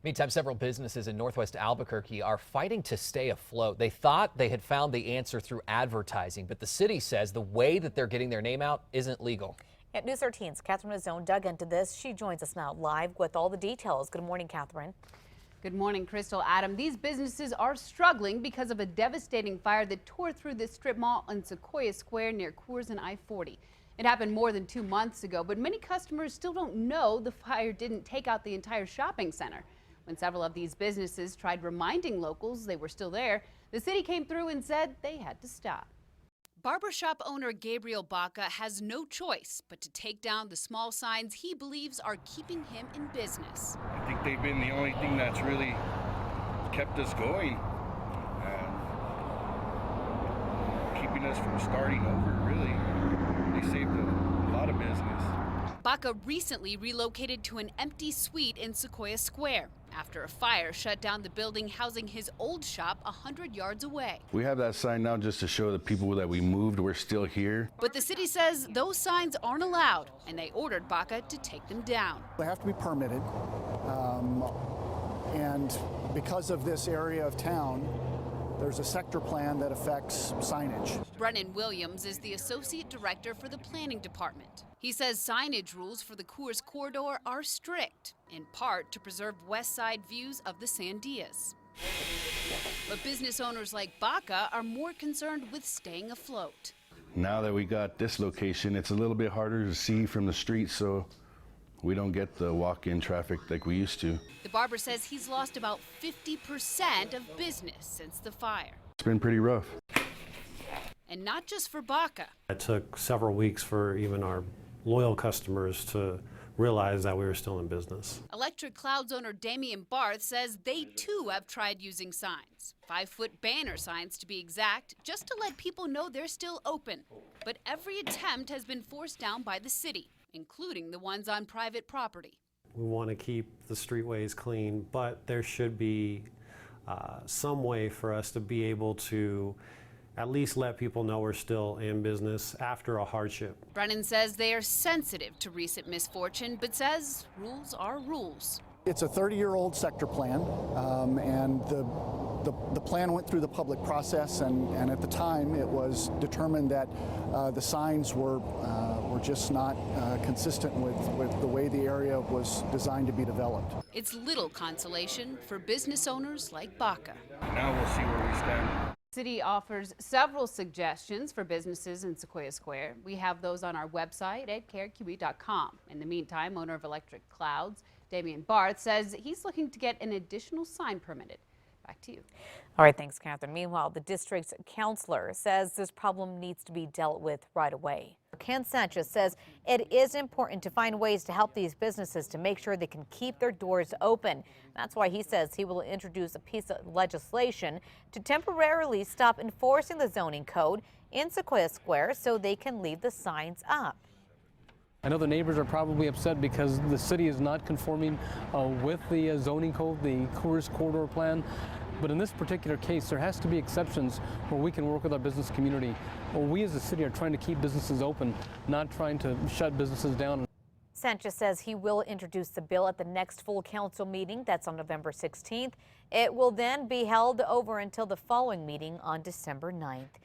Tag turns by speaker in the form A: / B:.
A: Meantime, several businesses in northwest Albuquerque are fighting to stay afloat. They thought they had found the answer through advertising, but the city says the way that they're getting their name out isn't legal.
B: At News 13's Catherine Azone dug into this. She joins us now live with all the details. Good morning, Catherine.
C: Good morning, Crystal. Adam, these businesses are struggling because of a devastating fire that tore through the strip mall in Sequoia Square near Coors and I-40. It happened more than 2 months ago, but many customers still don't know the fire didn't take out the entire shopping center. When several of these businesses tried reminding locals they were still there, the city came through and said they had to stop. Barbershop owner Gabriel Baca has no choice but to take down the small signs he believes are keeping him in business.
D: I think they've been the only thing that's really kept us going and keeping us from starting over, really. They saved a lot of business.
C: Baca recently relocated to an empty suite in Sequoia Square after a fire shut down the building housing his old shop 100 yards away.
E: We have that sign now just to show the people that we moved we're still here.
C: But the city says those signs aren't allowed, and they ordered Baca to take them down.
F: They have to be permitted, and because of this area of town, there's a sector plan that affects signage.
C: Brennan Williams is the associate director for the planning department. He says signage rules for the Coors corridor are strict, in part to preserve west side views of the Sandias. But business owners like Baca are more concerned with staying afloat.
E: Now that we got this location, it's a little bit harder to see from the street, so we don't get the walk-in traffic like we used to.
C: The barber says he's lost about 50% of business since the fire.
E: It's been pretty rough.
C: And not just for Baca.
G: It took several weeks for even our loyal customers to realize that we were still in business.
C: Electric Clouds owner Damian Barth says they too have tried using signs. 5-foot banner signs to be exact, just to let people know they're still open. But every attempt has been forced down by the city, including the ones on private property.
G: We want to keep the streetways clean, but there should be some way for us to be able to at least let people know we're still in business after a hardship.
C: Brennan says they are sensitive to recent misfortune, but says rules are rules.
F: It's a 30-year-old sector plan, and the plan went through the public process, and at the time it was determined that the signs were just not consistent with the way the area was designed to be developed.
C: It's little consolation for business owners like Baca.
D: Now we'll see where we stand.
C: City offers several suggestions for businesses in Sequoia Square. We have those on our website at KRQE.com. In the meantime, owner of Electric Clouds, Damian Barth, says he's looking to get an additional sign permitted. Back to you.
B: All right, thanks, Catherine. Meanwhile, the district's counselor says this problem needs to be dealt with right away. Ken Sanchez says it is important to find ways to help these businesses to make sure they can keep their doors open. That's why he says he will introduce a piece of legislation to temporarily stop enforcing the zoning code in Sequoia Square so they can leave the signs up.
H: I know the neighbors are probably upset because the city is not conforming with the zoning code, the Coors corridor plan. But in this particular case, there has to be exceptions where we can work with our business community. We as a city are trying to keep businesses open, not trying to shut businesses down.
B: Sanchez says he will introduce the bill at the next full council meeting. That's on November 16th. It will then be held over until the following meeting on December 9th.